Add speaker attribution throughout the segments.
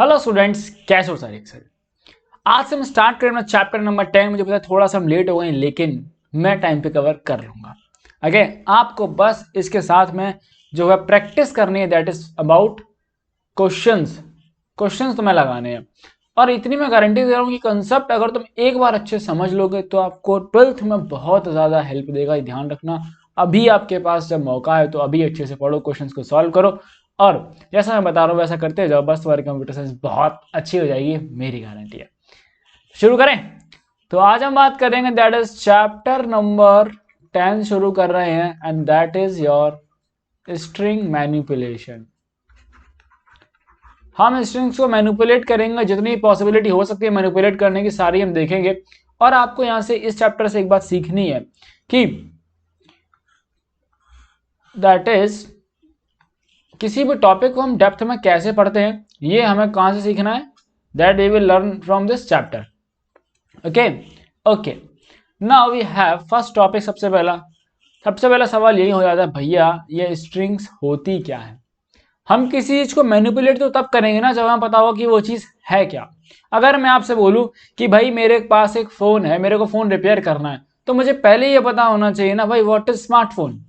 Speaker 1: Hello students, कैसे हो सारे एक सारे। आज से हम स्टार्ट करेंगे चैप्टर नंबर 10। मुझे पता है थोड़ा सा हम लेट हो गए हैं, लेकिन मैं टाइम पे कवर कर लूंगा। ओके, आपको बस इसके साथ में जो है प्रैक्टिस करनी है, that is about questions. Questions तुम्हें लगाने हैं और इतनी मैं गारंटी दे रहा हूँ कि कंसेप्ट अगर तुम एक बार अच्छे समझ लोगे तो आपको 12th में बहुत ज़्यादा हेल्प देगा। ये ध्यान रखना, अभी आपके पास जब मौका है तो अभी अच्छे से पढ़ो, क्वेश्चंस को सॉल्व करो और जैसा मैं बता रहा हूँ वैसा करते जाओ, बस तुम्हारी कंप्यूटर साइंस बहुत अच्छी हो जाएगी, मेरी गारंटी है। शुरू करें? तो आज हम बात करेंगे दैट इज चैप्टर नंबर 10 शुरू कर रहे हैं and that is your string manipulation. हम स्ट्रिंग्स को मैनिपुलेट करेंगे, जितनी पॉसिबिलिटी हो सकती है मैनिपुलेट करने की सारी हम देखेंगे। और आपको यहां से इस चैप्टर से एक बात सीखनी है कि दैट इज किसी भी टॉपिक को हम डेप्थ में कैसे पढ़ते हैं, ये हमें कहां से सीखना है, that we will learn from this chapter. Okay okay, now we have first topic. सबसे पहला सवाल यही हो जाता है, भैया ये स्ट्रिंग्स होती क्या है। हम किसी चीज को मैनिपुलेट तो तब करेंगे ना जब हमें पता होगा कि वो चीज है क्या। अगर मैं आपसे बोलूं कि भाई मेरे पास एक फोन है, मेरे को फोन रिपेयर करना है, तो मुझे पहले ये पता होना चाहिए ना भाई, व्हाट इज स्मार्टफोन।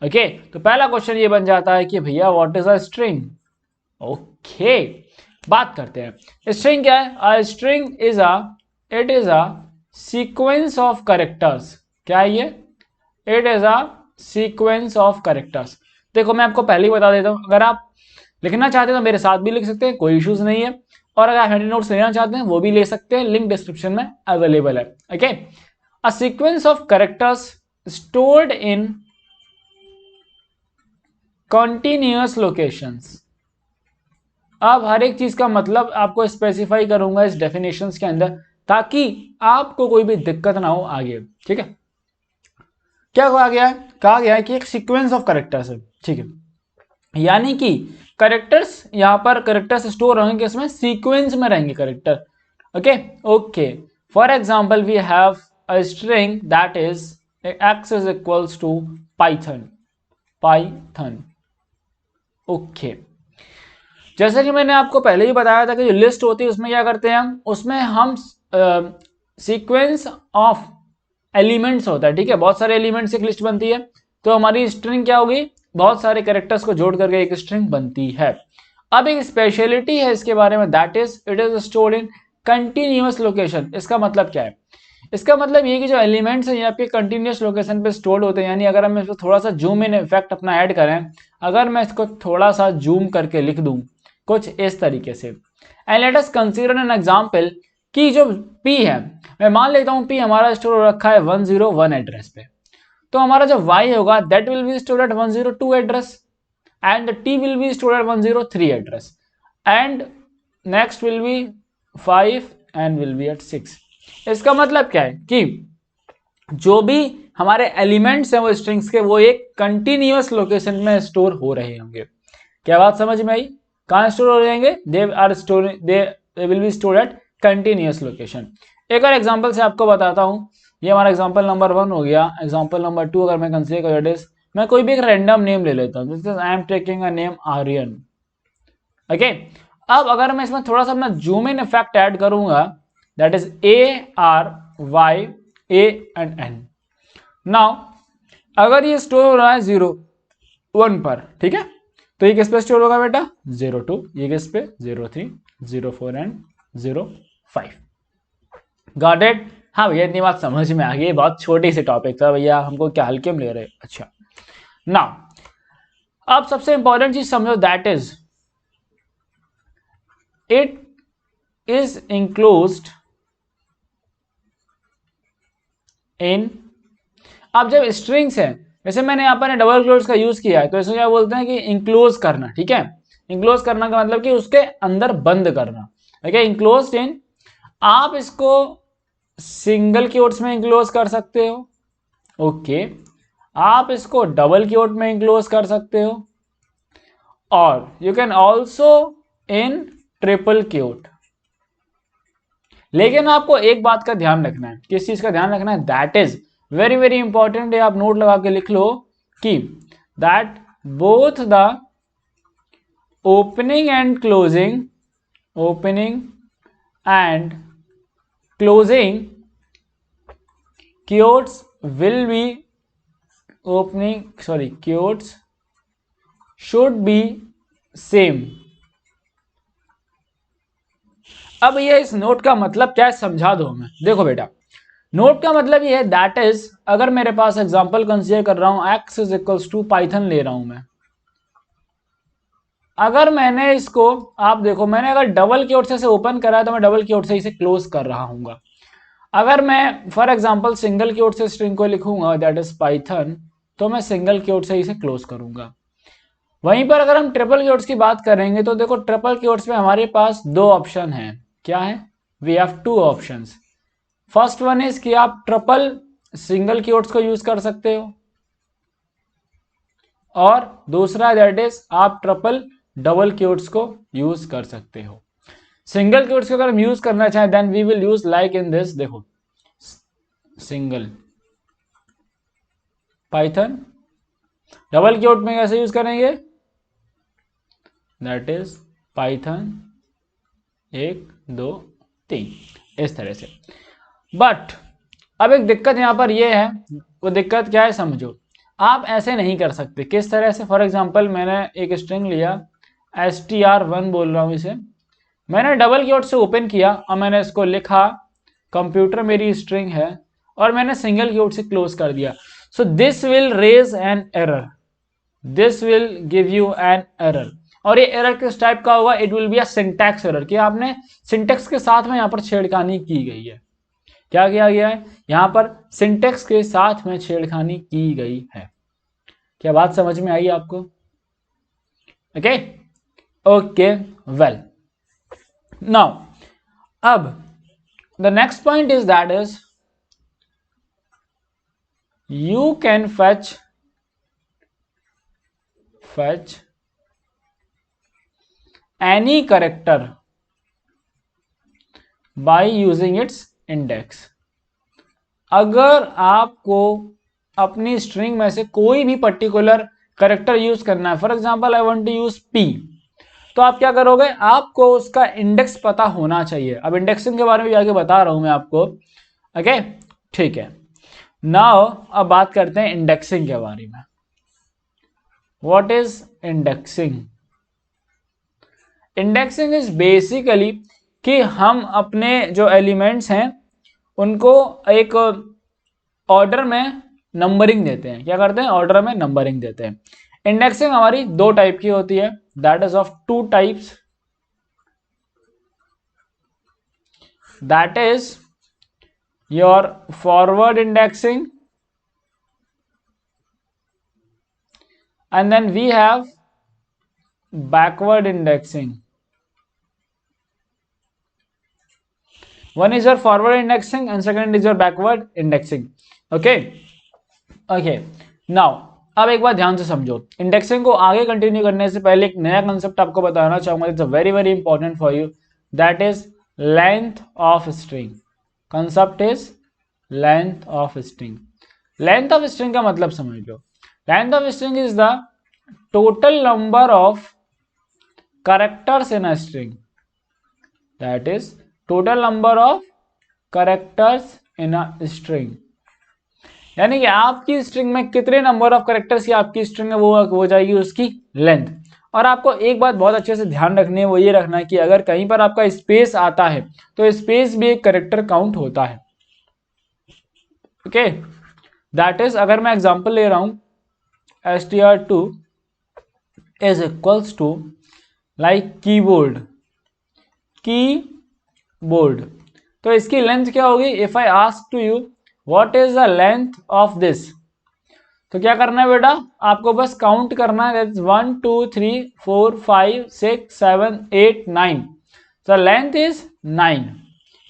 Speaker 1: ओके, तो पहला क्वेश्चन ये बन जाता है कि भैया what is a string. Okay, बात करते हैं स्ट्रिंग क्या है। A string is a sequence of characters. क्या है ये? It is a sequence of characters. देखो मैं आपको पहले ही बता देता हूं, अगर आप लिखना चाहते हैं तो मेरे साथ भी लिख सकते हैं, कोई इश्यूज नहीं है। और अगर हैंड नोट्स लेना चाहते हैं वो भी ले सकते हैं, लिंक डिस्क्रिप्शन में अवेलेबल है। Okay, a sequence of characters stored in continuous locations. अब हर एक चीज का मतलब आपको स्पेसिफाई करूंगा इस डेफिनेशंस के अंदर, ताकि आपको कोई भी दिक्कत ना हो आगे। ठीक है, क्या कहा गया है कि एक सीक्वेंस ऑफ कैरेक्टर्स है। ठीक है, यानी कि करेक्टर्स, यहां पर करेक्टर्स स्टोर रहेंगे, इसमें सीक्वेंस में रहेंगे character. Okay okay, for example we have a string that is x is equals to Python. Okay, जैसे कि मैंने आपको पहले ही बताया था कि जो लिस्ट होती है उसमें क्या करते हैं हम सीक्वेंस ऑफ एलिमेंट्स होता है। ठीक है, बहुत सारे एलिमेंट्स एक लिस्ट बनती है, तो हमारी स्ट्रिंग क्या होगी, बहुत सारे कैरेक्टर्स को जोड़ करके एक स्ट्रिंग बनती है। अब एक स्पेशलिटी है इसके बारे में, that is it is stored in continuous location. इसका मतलब क्या है? इसका मतलब ये कि जो एलिमेंट्स हैं ये आपके कंटिन्यूस लोकेशन पे स्टोर्ड होते हैं। यानी अगर हम इसको थोड़ा सा जूम इन इफेक्ट अपना ऐड करें, अगर मैं इसको थोड़ा सा जूम करके लिख दूं कुछ इस तरीके से, and let us consider an example कि जो P है, मैं मान लेता हूं P हमारा स्टोर हो रखा है 101 एड्रेस पे, तो हमारा जो Y होगा that will be stored at 102 address and T will be stored at 103 address and next will be 5 and will be at 6। इसका मतलब क्या है कि जो भी हमारे एलिमेंट्स हैं वो स्ट्रिंग्स के, वो एक कंटिन्यूअस लोकेशन में स्टोर हो रहे होंगे। क्या बात समझ में आई? कहां स्टोर हो जाएंगे? They will be stored eight continuous location. एक और एग्जांपल से आपको बताता हूं, ये हमारा एग्जांपल नंबर 1 हो गया। एग्जांपल नंबर 2 अगर मैं कंसीडर कर, मैं कोई भी एक रैंडम नेम ले लेता हूं, जैसे I am taking a name Aryan. Okay, अब अगर मैं इसमें थोड़ा सा अपना जूम इन इफेक्ट ऐड करूंगा, दैट इज ARYAN। नाउ अगर ये स्टोर हो रहा है 0 1 पर, ठीक है, तो ये किस पे स्टोर होगा बेटा? 02। ये किस पे? 03 04 एंड 05। Got it? हाँ भैया, इतनी बात समझ में आ गई। बहुत छोटी सी टॉपिक था भैया, हमको क्या हल्के में ले रहे? अच्छा, नाउ अब सबसे इंपॉर्टेंट चीज समझो, that is it is enclosed in. अब जब स्ट्रिंग्स है, जैसे मैंने यहाँ पर डबल क्लोज का यूज किया है, तो इसको क्या बोलते हैं कि इंक्लोज करना। ठीक है, इंक्लोज करना का मतलब कि उसके अंदर बंद करना। ठीक है, इंक्लोज इन। आप इसको सिंगल क्योट्स में इंक्लोज कर सकते हो। ओके, आप इसको डबल क्योट में इंक्लोज कर सकते हो, और you can also in triple quote. लेकिन आपको एक बात का ध्यान रखना है। किस चीज का ध्यान रखना है? That is very very important है, आप नोट लगा के लिख लो कि that both the opening and closing opening and closing quotes will be quotes should be same। अब ये इस नोट का मतलब क्या है समझा दो हमें। देखो बेटा, नोट का मतलब ये है दैट इज, अगर मेरे पास एग्जांपल कंसीडर कर रहा हूं x is equals to Python ले रहा हूं मैं, अगर मैंने इसको, आप देखो मैंने अगर डबल क्वोट से ओपन करा है तो मैं डबल क्वोट से इसे क्लोज कर रहा हूँ। अगर मैं फॉर एग्जांपल सिंगल क्वोट से स्ट्रिंग को लिखूंगा दैट इज पाइथन, तो मैं सिंगल क्वोट से इसे क्लोज करूंगा। वहीं पर अगर हम ट्रिपल क्वोट्स की बात करेंगे तो देखो ट्रिपल क्वोट्स में हमारे पास दो ऑप्शन हैं। क्या है? We have two options. First one is कि आप ट्रिपल सिंगल क्वोट्स को यूज कर सकते हो, और दूसरा दैट इज आप ट्रिपल डबल क्वोट्स को यूज कर सकते हो। सिंगल क्वोट्स को अगर हम यूज करना चाहें then we will use like in this, देखो सिंगल पाइथन। डबल क्वोट में कैसे यूज करेंगे? दैट इज पाइथन 1 2 3, इस तरह से। बट अब एक दिक्कत यहां पर यह है, वो दिक्कत क्या है समझो। आप ऐसे नहीं कर सकते। किस तरह से? फॉर एग्जांपल मैंने एक स्ट्रिंग लिया, str1 बोल रहा हूं इसे, मैंने डबल क्वोट से ओपन किया और मैंने इसको लिखा कंप्यूटर मेरी स्ट्रिंग है, और मैंने सिंगल क्वोट से क्लोज कर दिया। So this will raise an error, this will give you an error. और ये एरर किस टाइप का होगा? It will be a syntax error, कि आपने सिंटैक्स के साथ में यहां पर छेड़खानी की गई है। क्या किया गया है? यहां पर सिंटैक्स के साथ में छेड़खानी की गई है। क्या बात समझ में आई आपको? ओके ओके वेल, नाउ अब the next point is that is you can fetch any character by using its index। अगर आपको अपनी स्ट्रिंग में से कोई भी पर्टिकुलर कैरेक्टर यूज करना है, for example I want to use p, तो आप क्या करोगे? आपको उसका इंडेक्स पता होना चाहिए। अब इंडेक्सिंग के बारे में भी आगे बता रहा हूं मैं आपको। ओके ठीक है, नाउ अब बात करते हैं इंडेक्सिंग के बारे में। What is indexing? Indexing is basically कि हम अपने जो एलिमेंट्स हैं उनको एक ऑर्डर में नंबरिंग देते हैं। क्या करते हैं? ऑर्डर में नंबरिंग देते हैं। इंडेक्सिंग हमारी दो टाइप की होती है, that is of two types. That is your forward indexing and then we have backward indexing. One is your forward indexing and second is your backward indexing. Okay okay, now अब एक बात ध्यान से समझो। Indexing को आगे continue करने से पहले एक नया कंसेप्ट आपको बताना चाहूंगा, it's very very important for you, that is length of string. Concept is length of string. Length of string का मतलब समझ लो। Length of string is the total number of characters in a string. That is total number of characters in a string. यानी कि आपकी string में कितने number of characters की आपकी स्ट्रिंग है वो हो जाएगी उसकी लेंथ। और आपको एक बात बहुत अच्छे से ध्यान रखनी है, वो ये रखना है कि अगर कहीं पर आपका स्पेस आता है तो स्पेस भी एक कैरेक्टर काउंट होता है। ओके दैट इज, अगर मैं एग्जांपल ले रहा हूं str2 is equals to like keyboard, तो इसकी लेंथ क्या होगी? If I ask to you what is the length of this, तो क्या करना है बेटा? आपको बस काउंट करना है, 1 2 3 4 5 6 7 8 9। The length is 9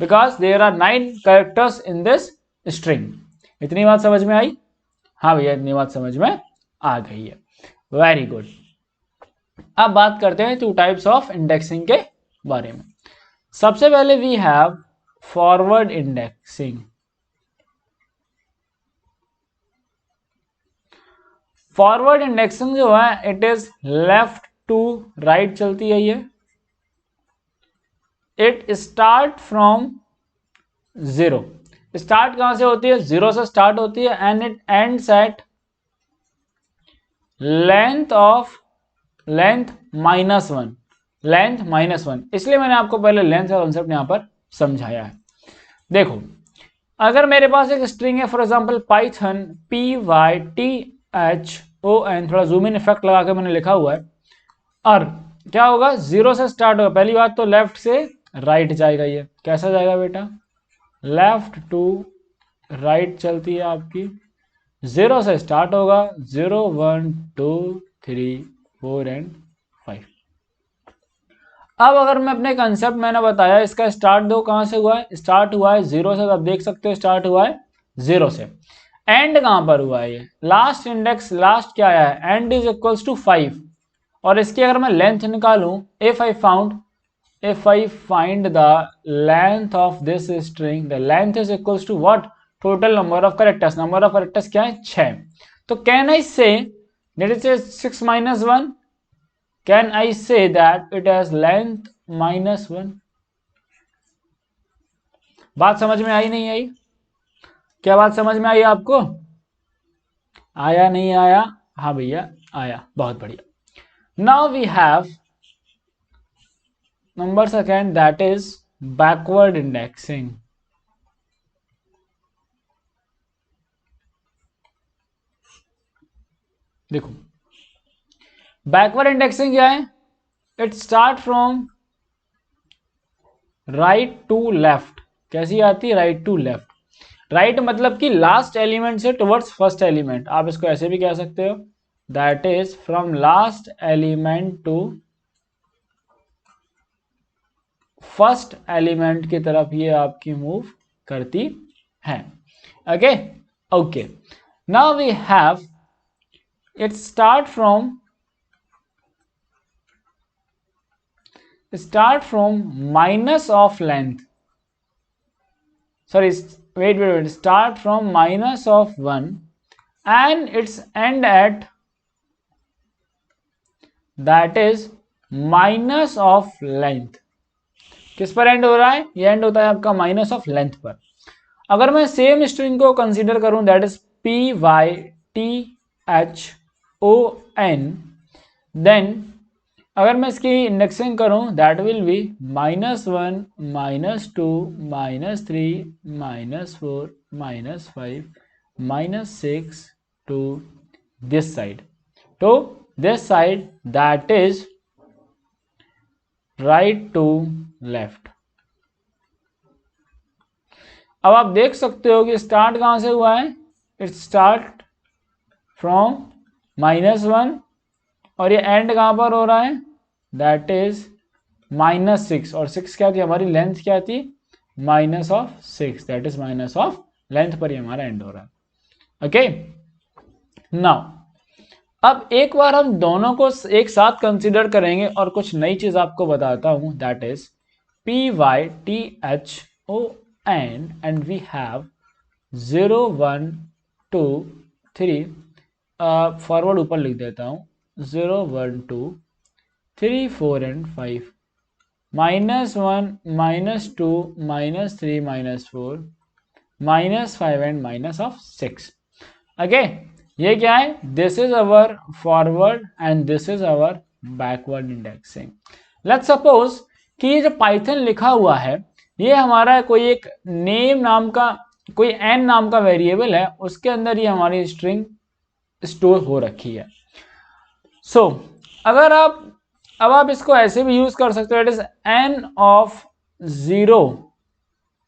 Speaker 1: because there are 9 characters in this string. इतनी बात समझ में आई? हाँ भैया इतनी बात समझ में आ गई है। Very good. अब बात करते हैं टू टाइप्स ऑफ इंडेक्सिंग के बारे में। सबसे पहले we have forward indexing. Forward indexing जो है it is left to right चलती है ये। It start from zero. Start कहां से होती है? जीरो से स्टार्ट होती है and it ends at length minus one. Length minus one, इसलिए मैंने आपको पहले लेंथ का कॉन्सेप्ट यहां पर समझाया है। देखो, अगर मेरे पास एक स्ट्रिंग है, फॉर एग्जांपल पाइथन PYTHON, थोड़ा जूम इन इफेक्ट लगा के मैंने लिखा हुआ है, और क्या होगा? जीरो से स्टार्ट होगा। पहली बात तो लेफ्ट से राइट जाएगा। ये कैसा जाएगा बेटा? लेफ्ट टू राइट चलती है आपकी। जीरो से स्टार्ट होगा, 0 1 2 3 4 एंड 5। अब अगर मैं अपने कंसेप्ट मैंने बताया, इसका स्टार्ट दो कहां से हुआ है? स्टार्ट हुआ है जीरो से। आप देख सकते हो स्टार्ट हुआ है जीरो से। एंड कहां पर हुआ है? ये लास्ट इंडेक्स, लास्ट क्या आया है? End is equals to 5। और इसकी अगर मैं लेंथ निकालूं, if I find the length of this string, the length is equals to what? Total number of characters. Number of characters क्या है? 6। तो can I say that it is 6 minus 1? Can I say that it has length minus 1? बात समझ में आई नहीं आई? क्या बात समझ में आई आपको? आया नहीं आया? हाँ भैया आया, बहुत बढ़िया। Now we have number second, that is backward indexing. देखो, बैकवर्ड इंडेक्सिंग क्या है? It start from right to left. कैसी आती है? Right to left. राइट मतलब कि लास्ट एलिमेंट से टुवर्ड्स फर्स्ट एलिमेंट। आप इसको ऐसे भी कह सकते हो, that is from last element to first element की तरफ ये आपकी मूव करती है। Okay okay, now we have it start from minus of length. Sorry, wait. Start from minus of 1 and its end at that is minus of length. किस पर and हो रहा है? ये एंड होता है आपका माइनस ऑफ लेंथ पर। अगर मैं सेम स्ट्रिंग को कंसीडर करूं, दैट इज PYTHON, देन अगर मैं इसकी इंडेक्सिंग करूं, that will B -1 -2 -3 -4 -5 -6 to this side, that is right to left। अब आप देख सकते हो कि स्टार्ट कहां से हुआ है? इट स्टार्ट फ्रॉम -1 और ये एंड कहां पर हो रहा है? That is -6। और 6 क्या थी हमारी? लेंथ क्या थी? -6। That is minus of length पर ही हमारा एंड हो रहा है। ओके, नाउ अब एक बार हम दोनों को एक साथ कंसीडर करेंगे और कुछ नई चीज आपको बताता हूं, that is PYTHON and we have 0 1 2 3, forward ऊपर लिख देता हूं, 0 1 2 3 4 and 5, -1 -2 -3 -4 -5 and minus of 6। Okay, ये क्या है? This is our forward and this is our backward indexing. Let's suppose कि ये जो पाइथन लिखा हुआ है, ये हमारा कोई एक नेम नाम का, कोई n नाम का वेरिएबल है, उसके अंदर ये हमारी स्ट्रिंग स्टोर हो रखी है। सो अगर आप इसको ऐसे भी यूज कर सकते हो, it is n of 0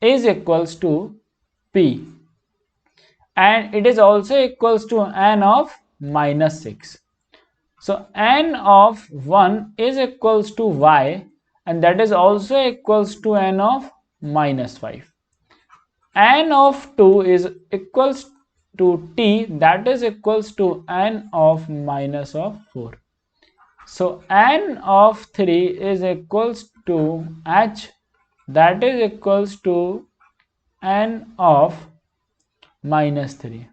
Speaker 1: is equals to p and it is also equals to n of -6. So n of 1 is equals to y and that is also equals to n of -5. n of 2 is equals to t, that is equals to n of minus of 4. So n of 3 is equals to h, that is equals to n of -3.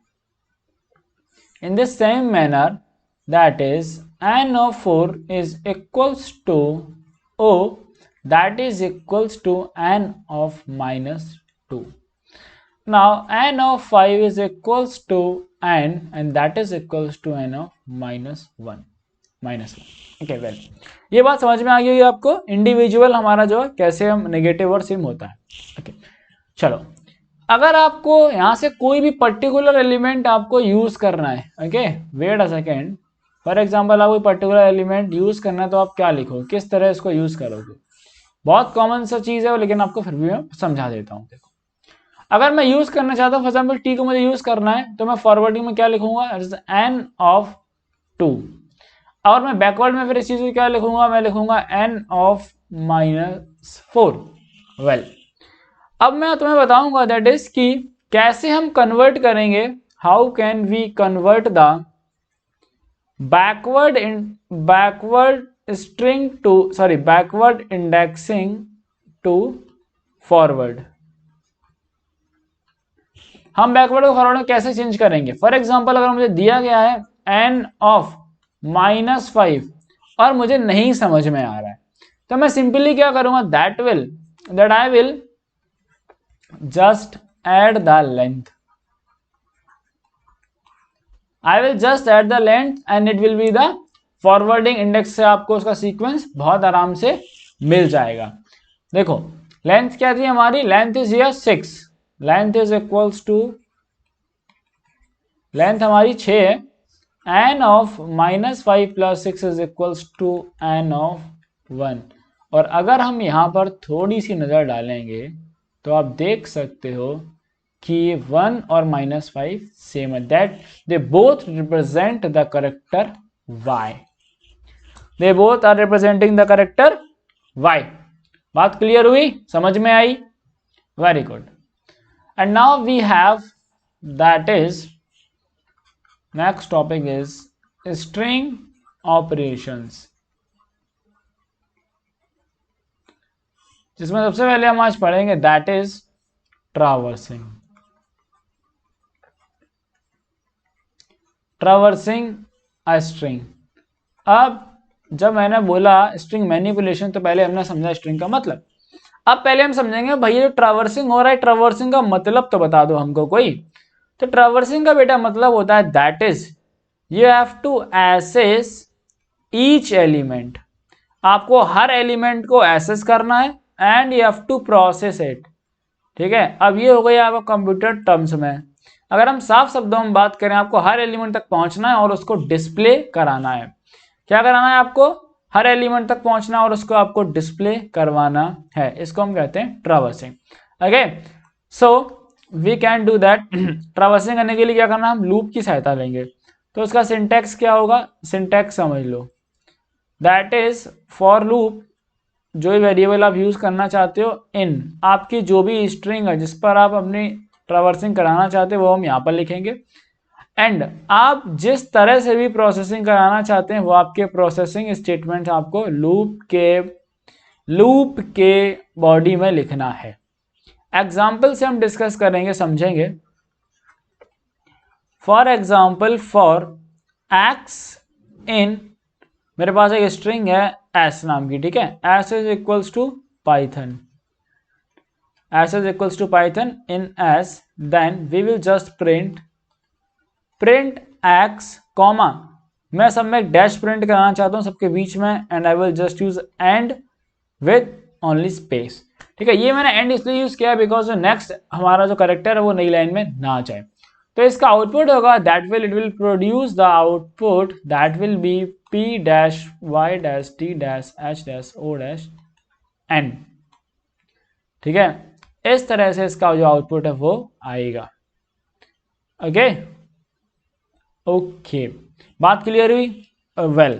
Speaker 1: In the same manner, that is n of 4 is equals to o, that is equals to n of minus 2. Now n of 5 is equals to n and that is equals to n of minus 1. Okay well, ये बात समझ में आ गई होगी आपको, individual हमारा जो है कैसे हम नेगेटिव और सिम होता है. ओके चलो, अगर आपको यहां से कोई भी पर्टिकुलर एलिमेंट आपको यूज करना है, okay wait a second, for example आप कोई पर्टिकुलर एलिमेंट यूज करना है तो आप क्या लिखोगे, किस तरह इसको यूज करोगे. बहुत कॉमन सा चीज है लेकिन आपको फिर भी मैं समझा देता हूँ. देखो, अगर मैं यूज करना चाहता हूँ, फॉर एग्जाम्पल टी को मुझे यूज करना है तो मैं फॉरवर्डिंग में क्या लिखूंगा, एन ऑफ 2. और मैं बैकवर्ड में फिर इस चीज को क्या लिखूंगा, मैं लिखूंगा एन ऑफ माइनस 4. वेल, अब मैं तुम्हें बताऊंगा दैट इज कि कैसे हम कन्वर्ट करेंगे, how can we convert the backward string to backward indexing to forward. हम बैकवर्ड को फॉरवर्ड में कैसे चेंज करेंगे. फॉर एग्जाम्पल अगर मुझे दिया गया है एन ऑफ माइनस 5 और मुझे नहीं समझ में आ रहा है तो मैं सिंपली क्या करूंगा, that I will just add the length. I will just add the length and it will be the forwarding index से आपको उसका सीक्वेंस बहुत आराम से मिल जाएगा. देखो लेंथ क्या थी हमारी, length is here 6, length is equals to, length हमारी 6 है, n of minus 5 plus 6 is equals to n of 1. और अगर हम यहां पर थोड़ी सी नजर डालेंगे तो आप देख सकते हो कि 1 और माइनस 5 सेम है, that they both represent the character y. They both are representing the character y. बात क्लियर हुई, समझ में आई, very good. And now we have that is next topic is string operations, जिसमें सबसे पहले हम आज पढ़ेंगे that is traversing. Traversing a string. अब जब मैंने बोला स्ट्रिंग मैनिपुलेशन तो पहले हमने समझा स्ट्रिंग का मतलब. अब पहले हम समझेंगे भैया जो ट्रावर्सिंग हो रहा है, ट्रावर्सिंग का मतलब तो बता दो हमको कोई. तो ट्रावर्सिंग का बेटा मतलब होता है that is you have to access each element. आपको हर एलिमेंट को एसेस करना है and you have to process it. ठीक है, अब ये हो गई आपको कंप्यूटर टर्म्स में. अगर हम साफ शब्दों में बात करें, आपको हर एलिमेंट तक पहुंचना है और उसको डिस्प्ले कराना है. क्या कराना है आपको, हर एलिमेंट तक पहुंचना है और उसको आपको डिस्प्ले करवाना है. इसको हम कहते हैं traversing. Okay, so we can do that. Traversing करने के लिए क्या करना, हम लूप की सहायता लेंगे. तो उसका सिंटैक्स क्या होगा, सिंटैक्स समझ लो, दैट इज फॉर लूप, जो वेरिएबल आप यूज करना चाहते हो इन आपकी जो भी स्ट्रिंग है जिस पर आप अपनी ट्रावर्सिंग कराना चाहते हो वो हम यहाँ पर लिखेंगे. एंड आप जिस तरह से भी प्रोसेसिंग कराना चाहते हैं वो आपके प्रोसेसिंग स्टेटमेंट आपको लूप के बॉडी में लिखना है. एग्जाम्पल से हम डिस्कस करेंगे, समझेंगे. फॉर एग्जाम्पल, फॉर एक्स इन, मेरे पास एक स्ट्रिंग है एस नाम की. ठीक है, S is equals to Python, S is equals to Python in S. Then we will just print X comma, मैं सब में डैश प्रिंट कराना चाहता हूं सबके बीच में, and I will just use and with only space. ठीक है, ये मैंने एंड इसलिए यूज किया बिकॉज नेक्स्ट हमारा जो करेक्टर है वो नई लाइन में ना आ जाए. तो इसका आउटपुट होगा that will, it will produce the output that will B p dash y dash t dash h dash o dash n. ठीक है, इस तरह से इसका जो आउटपुट है वो आएगा. ओके ओके, बात क्लियर हुई, वेल.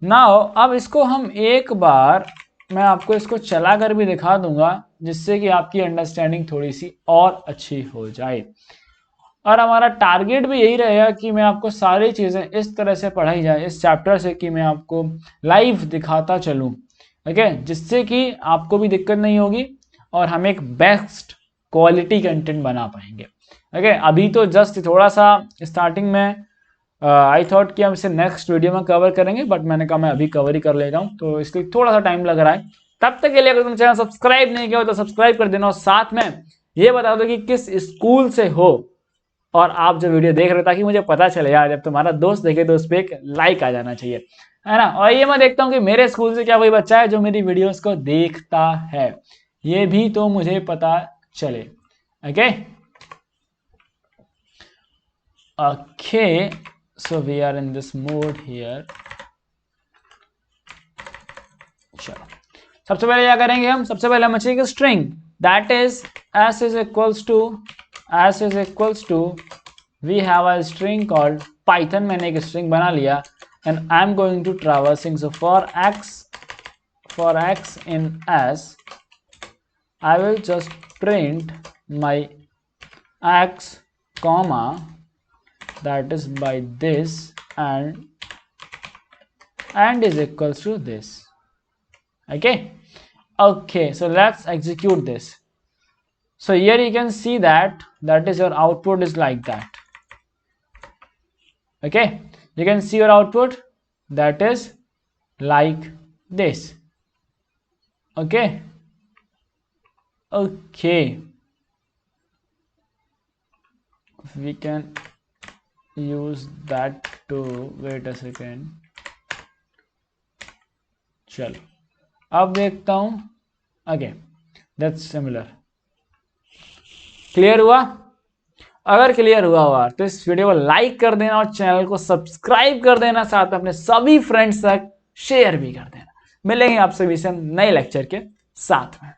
Speaker 1: नाउ अब इसको हम एक बार, मैं आपको इसको चला कर भी दिखा दूंगा जिससे कि आपकी अंडरस्टैंडिंग थोड़ी सी और अच्छी हो जाए. और हमारा टारगेट भी यही रहेगा कि मैं आपको सारी चीज़ें इस तरह से पढ़ाई जाए इस चैप्टर से कि मैं आपको लाइव दिखाता चलूं. ओके, जिससे कि आपको भी दिक्कत नहीं होगी और हम एक बेस्ट क्वालिटी कंटेंट बना पाएंगे. ओके, अभी तो जस्ट थोड़ा सा स्टार्टिंग में आई थॉट कि हम इसे नेक्स्ट वीडियो में कवर करेंगे, बट मैंने कहा मैं अभी कवर ही कर लेता हूँ, तो इसके लिए थोड़ा सा टाइम लग रहा है। तब तक के लिए अगर तुम चैनल सब्सक्राइब नहीं किया हो तो सब्सक्राइब कर देना, और साथ में ये बता दो कि किस स्कूल से हो और आप जो वीडियो देख रहे हो, ताकि मुझे पता चले यार, जब तुम्हारा दोस्त देखे तो उस पर एक लाइक आ जाना चाहिए, है ना। और ये मैं देखता हूँ कि मेरे स्कूल से क्या कोई बच्चा है जो मेरी वीडियोस को देखता है, ये भी तो मुझे पता चले। Okay okay, so we are in this mode here। चलो सबसे पहले क्या करेंगे हम, सबसे पहले हम चाहिए string, that is s is equals to we have a string called python। मैंने एक स्ट्रिंग बना लिया, and I'm going to traversing, so for x in s I will just print my x comma that is by this and is equals to this। okay, so let's execute this। so here you can see that is your output is like that। okay, you can see your output that is like this। okay we can use that to wait a second। चलो अब देखता हूं। Okay that's similar. Clear हुआ? अगर clear हुआ हुआ तो इस वीडियो को लाइक कर देना और चैनल को सब्सक्राइब कर देना, साथ में अपने सभी फ्रेंड्स तक शेयर भी कर देना। मिलेंगे आपसे भी नए लेक्चर के साथ में।